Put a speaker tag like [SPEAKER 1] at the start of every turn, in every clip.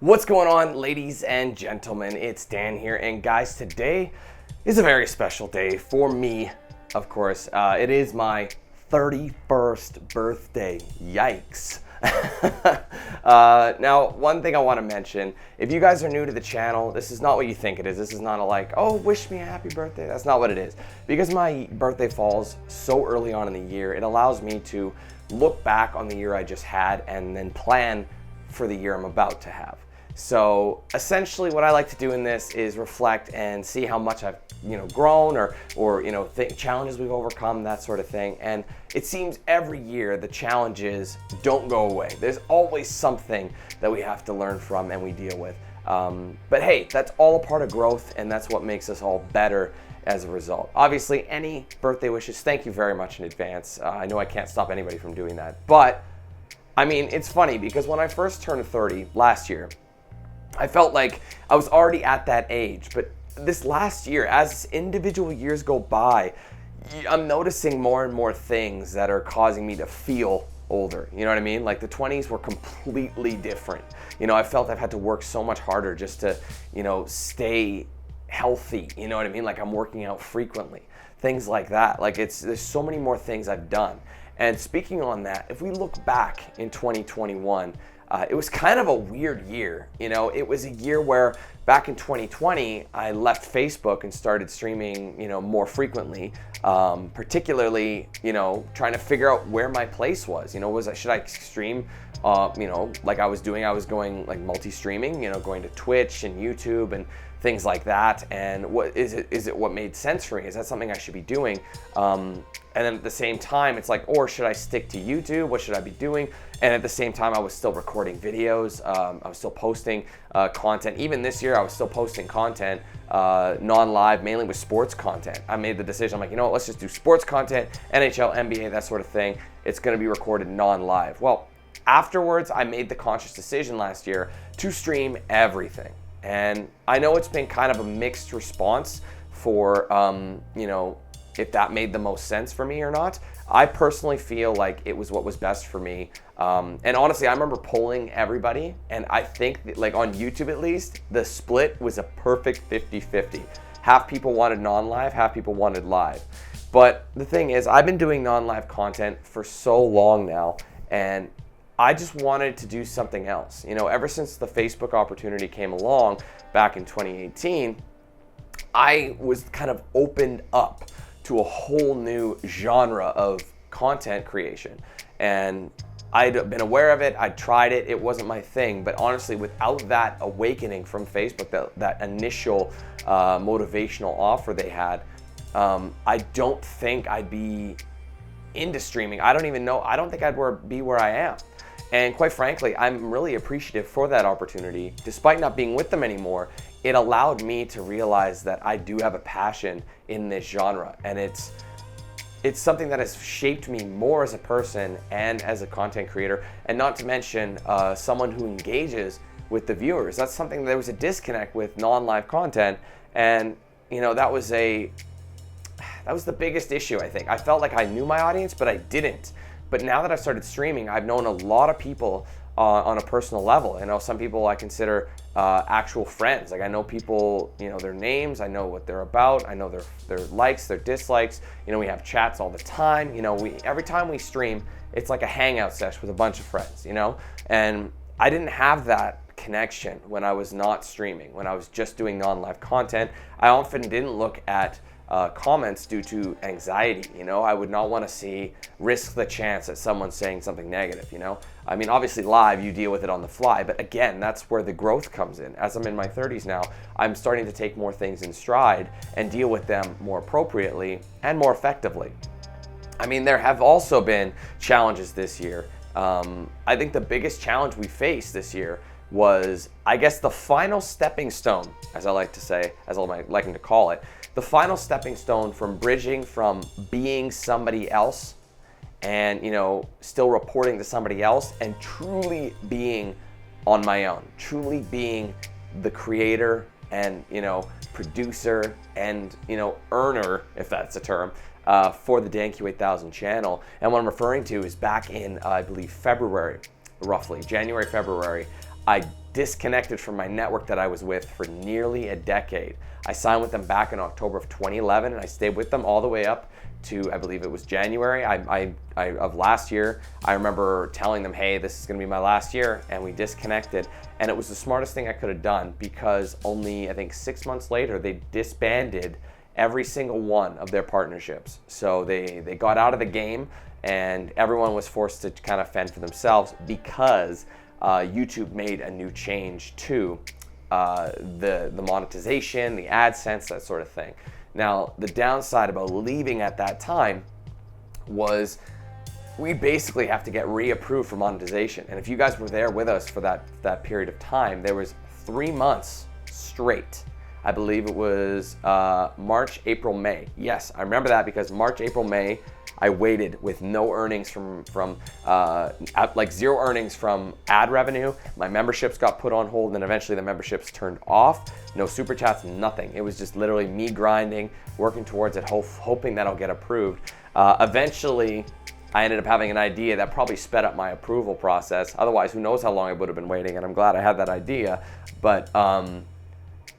[SPEAKER 1] What's going on, ladies and gentlemen? It's Dan here, and guys, today is a very special day for me, of course. It is my 31st birthday. Yikes. Now, one thing I want to mention, if you guys are new to the channel, this is not what you think it is. This is not a like, oh, wish me a happy birthday. That's not what it is. Because my birthday falls so early on in the year, it allows me to look back on the year I just had and then plan for the year I'm about to have. So essentially what I like to do in this is reflect and see how much I've grown or challenges we've overcome, that sort of thing. And it seems every year the challenges don't go away. There's always something that we have to learn from and we deal with. But hey, that's all a part of growth, and that's what makes us all better as a result. Obviously, any birthday wishes, thank you very much in advance. I know I can't stop anybody from doing that, but I mean, it's funny because when I first turned 30 last year, I felt like I was already at that age, but this last year, as individual years go by, I'm noticing more and more things that are causing me to feel older. You know what I mean? Like the 20s were completely different. I felt I've had to work so much harder just to, stay healthy. You know what I mean? Like I'm working out frequently, things like that. Like there's so many more things I've done. And speaking on that, if we look back in 2021, it was kind of a weird year. It was a year where back in 2020, I left Facebook and started streaming, more frequently, particularly, trying to figure out where my place was. Should I stream, like I was going like multi-streaming, going to Twitch and YouTube and things like that. And is it what made sense for me? Is that something I should be doing? And then at the same time, it's like, or should I stick to YouTube? What should I be doing? And at the same time, I was still recording videos. I was still posting content. Even this year, I was still posting content, non-live, mainly with sports content. I made the decision, I'm like, let's just do sports content, NHL, NBA, that sort of thing. It's gonna be recorded non-live. Well, afterwards, I made the conscious decision last year to stream everything. And I know it's been kind of a mixed response for, if that made the most sense for me or not. I personally feel like it was what was best for me. And honestly, I remember polling everybody, and I think that, like on YouTube at least, the split was a perfect 50-50. Half people wanted non-live, half people wanted live. But the thing is, I've been doing non-live content for so long now, and I just wanted to do something else. Ever since the Facebook opportunity came along back in 2018, I was kind of opened up to a whole new genre of content creation. And I'd been aware of it, I'd tried it, it wasn't my thing, but honestly, without that awakening from Facebook, that initial motivational offer they had, I don't think I'd be into streaming. I don't think I'd be where I am. And quite frankly, I'm really appreciative for that opportunity. Despite not being with them anymore, it allowed me to realize that I do have a passion in this genre. And it's something that has shaped me more as a person and as a content creator, and not to mention someone who engages with the viewers. That's something, there was a disconnect with non-live content, and that was the biggest issue, I think. I felt like I knew my audience, but I didn't. But now that I've started streaming, I've known a lot of people on a personal level. Some people I consider actual friends. Like I know people, their names, I know what they're about, I know their likes, their dislikes. We have chats all the time. Every time we stream, it's like a hangout session with a bunch of friends, And I didn't have that connection when I was not streaming, when I was just doing non-live content. I often didn't look at comments due to anxiety. I would not want to risk the chance that someone's saying something negative. I mean, obviously live, you deal with it on the fly, but again, that's where the growth comes in. As I'm in my 30s now, I'm starting to take more things in stride and deal with them more appropriately and more effectively. I mean, there have also been challenges this year. I think the biggest challenge we faced this year was, I guess, the final stepping stone, as I like to say, as I'm liking to call it, the final stepping stone from bridging from being somebody else and, still reporting to somebody else, and truly being on my own, truly being the creator and, producer and, earner, if that's a term, for the DanQ8000 channel. And what I'm referring to is back in, I believe, February, roughly, January, February, I disconnected from my network that I was with for nearly a decade. I signed with them back in October of 2011, and I stayed with them all the way up to, I believe it was January of last year. I remember telling them, hey, this is gonna be my last year, and we disconnected. And it was the smartest thing I could have done, because only, I think, 6 months later, they disbanded every single one of their partnerships. So they got out of the game, and everyone was forced to kind of fend for themselves, because YouTube made a new change to the monetization, the AdSense, that sort of thing. Now, the downside about leaving at that time was we basically have to get reapproved for monetization. And if you guys were there with us for that period of time, there was 3 months straight. I believe it was March, April, May. Yes, I remember that, because March, April, May, I waited with no earnings from like zero earnings from ad revenue. My memberships got put on hold, and eventually the memberships turned off. No super chats, nothing. It was just literally me grinding, working towards it, hoping that I'll get approved. Eventually, I ended up having an idea that probably sped up my approval process. Otherwise, who knows how long I would have been waiting, and I'm glad I had that idea. But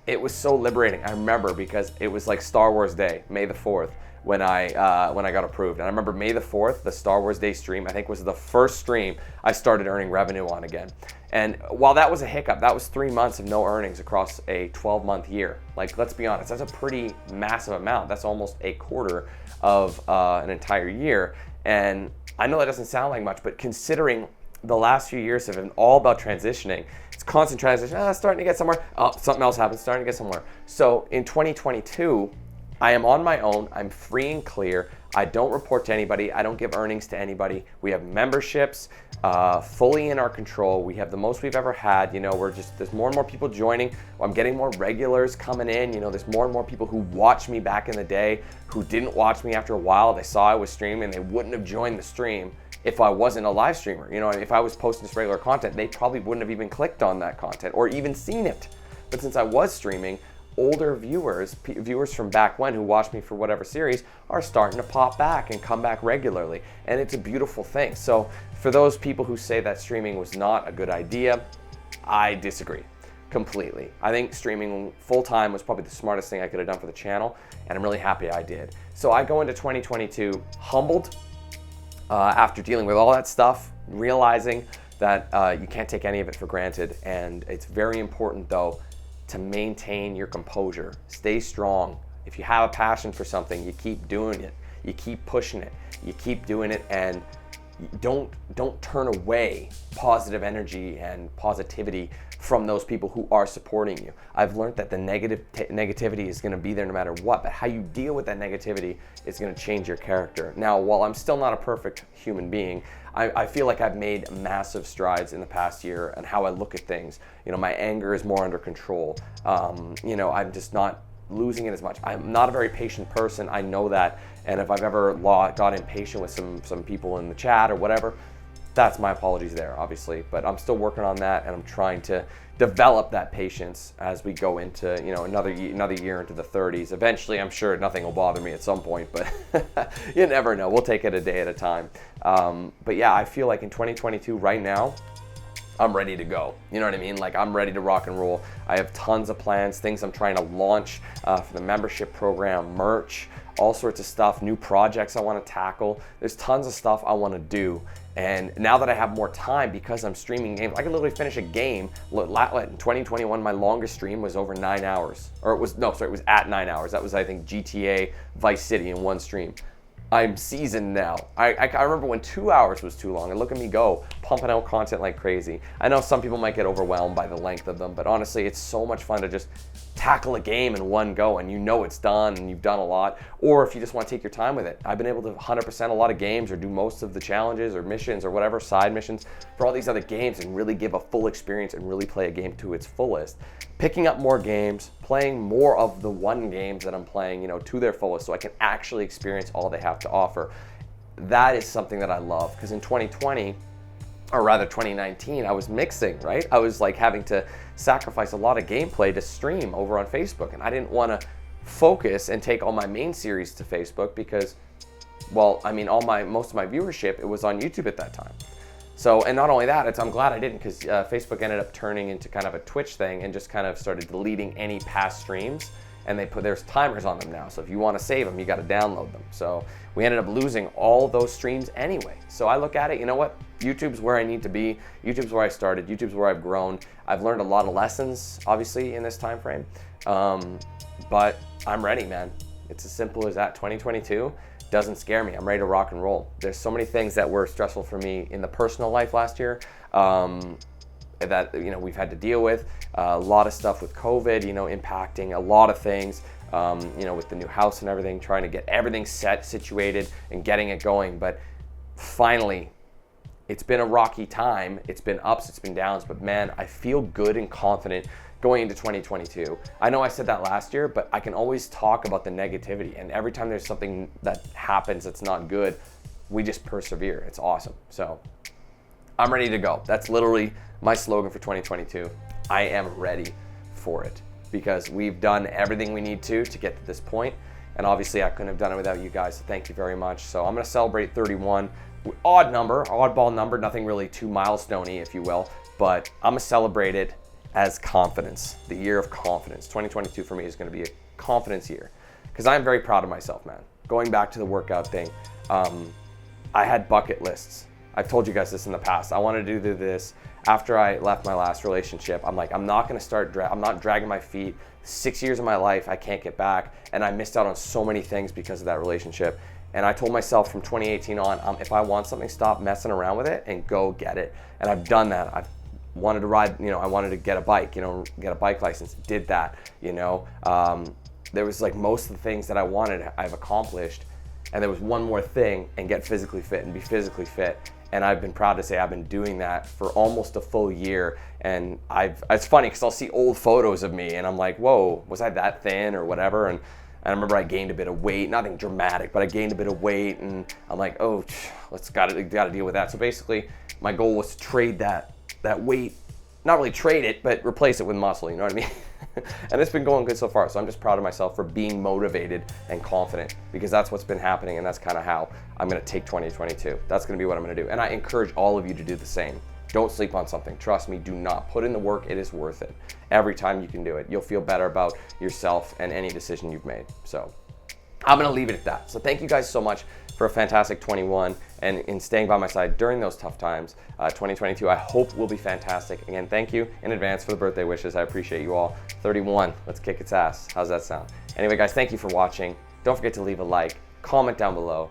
[SPEAKER 1] it was so liberating. I remember, because it was like Star Wars Day, May the 4th. When I got approved. And I remember May the 4th, the Star Wars Day stream, I think was the first stream I started earning revenue on again. And while that was a hiccup, that was 3 months of no earnings across a 12-month year. Like, let's be honest, that's a pretty massive amount. That's almost a quarter of an entire year. And I know that doesn't sound like much, but considering the last few years have been all about transitioning, it's constant transition, starting to get somewhere, something else happens, starting to get somewhere. So in 2022, I am on my own. I'm free and clear. I don't report to anybody. I don't give earnings to anybody. We have memberships fully in our control. We have the most we've ever had. You know, there's more and more people joining. I'm getting more regulars coming in. You know, there's more and more people who watched me back in the day who didn't watch me after a while. They saw I was streaming. They wouldn't have joined the stream if I wasn't a live streamer. You know, if I was posting just regular content, they probably wouldn't have even clicked on that content or even seen it. But since I was streaming, older viewers from back when who watched me for whatever series are starting to pop back and come back regularly. And it's a beautiful thing. So for those people who say that streaming was not a good idea, I disagree completely. I think streaming full-time was probably the smartest thing I could have done for the channel, and I'm really happy I did. So I go into 2022 humbled after dealing with all that stuff, realizing that you can't take any of it for granted. And it's very important, though, to maintain your composure. Stay strong. If you have a passion for something, you keep doing it. You keep pushing it. You keep doing it, and don't turn away positive energy and positivity from those people who are supporting you. I've learned that the negativity is going to be there no matter what, but how you deal with that negativity is going to change your character. Now, while I'm still not a perfect human being, I feel like I've made massive strides in the past year and how I look at things. You know, my anger is more under control. You know, I'm just not losing it as much. I'm not a very patient person. I know that. And if I've ever got impatient with some people in the chat or whatever, that's my apologies there, obviously. But I'm still working on that, and I'm trying to develop that patience as we go into, you know, another year into the 30s. Eventually, I'm sure nothing will bother me at some point, but you never know. We'll take it a day at a time. But yeah, I feel like in 2022 right now, I'm ready to go. You know what I mean? Like, I'm ready to rock and roll. I have tons of plans, things I'm trying to launch for the membership program, merch, all sorts of stuff, new projects I want to tackle. There's tons of stuff I want to do. And now that I have more time, because I'm streaming games, I can literally finish a game. In 2021, my longest stream was over 9 hours. Or it was at 9 hours. That was, I think, GTA Vice City in one stream. I'm seasoned now. I remember when 2 hours was too long, and look at me go, pumping out content like crazy. I know some people might get overwhelmed by the length of them, but honestly, it's so much fun to just tackle a game in one go, and you know it's done, and you've done a lot. Or if you just want to take your time with it. I've been able to 100% a lot of games, or do most of the challenges or missions or whatever, side missions for all these other games, and really give a full experience and really play a game to its fullest. Picking up more games, playing more of the one games that I'm playing, you know, to their fullest, so I can actually experience all they have to offer. That is something that I love, because in 2020, or rather 2019, I was mixing, right? I was like having to sacrifice a lot of gameplay to stream over on Facebook, and I didn't want to focus and take all my main series to Facebook because, well, I mean, most of my viewership, it was on YouTube at that time. So, and not only that, I'm glad I didn't, because Facebook ended up turning into kind of a Twitch thing and just kind of started deleting any past streams. And there's timers on them now. So if you want to save them, you got to download them. So we ended up losing all those streams anyway. So I look at it, you know what? YouTube's where I need to be. YouTube's where I started. YouTube's where I've grown. I've learned a lot of lessons, obviously, in this time frame. But I'm ready, man. It's as simple as that. 2022 doesn't scare me. I'm ready to rock and roll. There's so many things that were stressful for me in the personal life last year. That we've had to deal with a lot of stuff with COVID, impacting a lot of things, with the new house and everything, trying to get everything situated and getting it going. But finally, it's been a rocky time. It's been ups, it's been downs, but man, I feel good and confident going into 2022. I know I said that last year, but I can always talk about the negativity. And every time there's something that happens that's not good, we just persevere. It's awesome. So I'm ready to go. That's literally my slogan for 2022. I am ready for it because we've done everything we need to get to this point. And obviously I couldn't have done it without you guys. So thank you very much. So I'm going to celebrate 31. Oddball number, nothing really too milestone-y, if you will. But I'm going to celebrate it as confidence, the year of confidence. 2022 for me is going to be a confidence year because I'm very proud of myself, man. Going back to the workout thing, I had bucket lists. I've told you guys this in the past. I wanted to do this after I left my last relationship. I'm like, I'm not gonna I'm not dragging my feet. 6 years of my life, I can't get back. And I missed out on so many things because of that relationship. And I told myself from 2018 on, if I want something, stop messing around with it and go get it. And I've done that. I've wanted to ride, I wanted to get a bike, get a bike license, did that, There was like most of the things that I wanted, I've accomplished. And there was one more thing, and get physically fit and be physically fit. And I've been proud to say I've been doing that for almost a full year. And it's funny because I'll see old photos of me and I'm like, whoa, was I that thin or whatever? And I remember I gained a bit of weight, nothing dramatic, but I gained a bit of weight and I'm like, oh, gotta deal with that. So basically my goal was to trade that weight, not really trade it, but replace it with muscle, you know what I mean? And it's been going good so far. So I'm just proud of myself for being motivated and confident because that's what's been happening. And that's kind of how I'm going to take 2022. That's going to be what I'm going to do. And I encourage all of you to do the same. Don't sleep on something. Trust me, do not. Put in the work. It is worth it. Every time you can do it, you'll feel better about yourself and any decision you've made. So I'm going to leave it at that. So thank you guys so much for a fantastic 21 and in staying by my side during those tough times. 2022, I hope will be fantastic. Again, thank you in advance for the birthday wishes. I appreciate you all. 31, let's kick its ass. How's that sound? Anyway, guys, thank you for watching. Don't forget to leave a like, comment down below.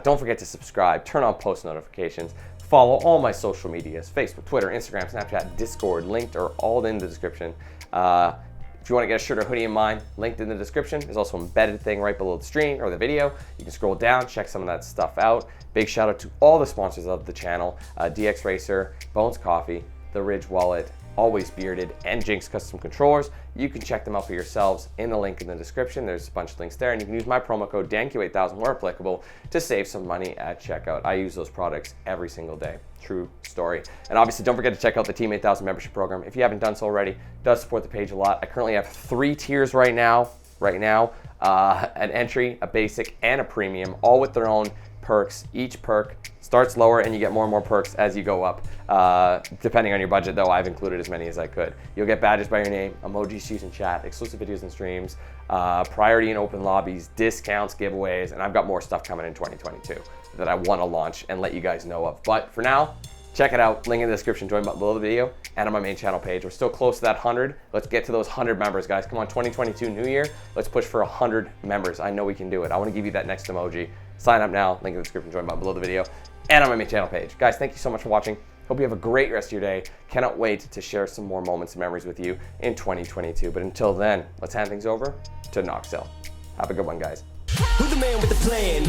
[SPEAKER 1] Don't forget to subscribe, turn on post notifications. Follow all my social medias, Facebook, Twitter, Instagram, Snapchat, Discord, linked or all in the description. If you want to get a shirt or hoodie in mine, linked in the description. There's also an embedded thing right below the stream or the video. You can scroll down, check some of that stuff out. Big shout out to all the sponsors of the channel, DXRacer, Bones Coffee, The Ridge Wallet, Always Bearded, and Jinx Custom Controllers. You can check them out for yourselves in the link in the description. There's a bunch of links there, and you can use my promo code DANQ8000 where applicable to save some money at checkout. I use those products every single day. True story. And obviously, don't forget to check out the Team 8000 membership program. If you haven't done so already, it does support the page a lot. I currently have 3 tiers right now, an entry, a basic, and a premium, all with their own perks. Each perk starts lower and you get more and more perks as you go up. Depending on your budget though, I've included as many as I could. You'll get badges by your name, emojis used in chat, exclusive videos and streams, priority in open lobbies, discounts, giveaways, and I've got more stuff coming in 2022 that I want to launch and let you guys know of. But for now, check it out, link in the description, join below the video and on my main channel page. We're still close to that 100. Let's get to those 100 members, guys. Come on, 2022 new year. Let's push for 100 members. I know we can do it. I want to give you that next emoji. Sign up now, link in the description, join below the video and on my main channel page. Guys, thank you so much for watching. Hope you have a great rest of your day. Cannot wait to share some more moments and memories with you in 2022. But until then, let's hand things over to Noxel. Have a good one, guys.
[SPEAKER 2] Who's the man with the plan?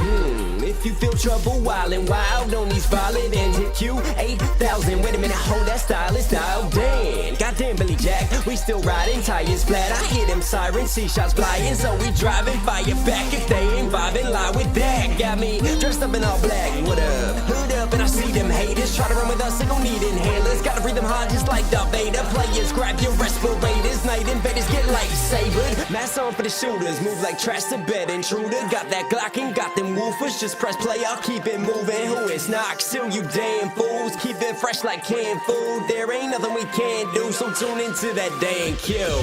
[SPEAKER 2] If you feel trouble, wild and wild on these violent and hit you 8,000. Wait a minute, hold that style is dialed in. Goddamn Billy Jack, we still riding tires flat. I hear them sirens, see shots flying, so we driving fire back. If they ain't vibing, lie with that. Got me dressed up in all black. What up? Hood up, and I see them haters try to run with us. They gon' need inhalers. Got Gotta breathe them hard just like Darth Vader. Players grab your respirators, night invaders get lightsabered. Mask on for the shooters, move like trash to bed intruder. Got that Glock and got them woofers, just press play, I'll keep it moving. Who is not? Still you damn fools, keep it fresh like canned food. There ain't nothing we can't do, so tune into that damn cue.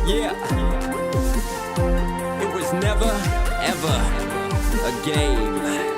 [SPEAKER 2] Yeah, it was never, ever a game.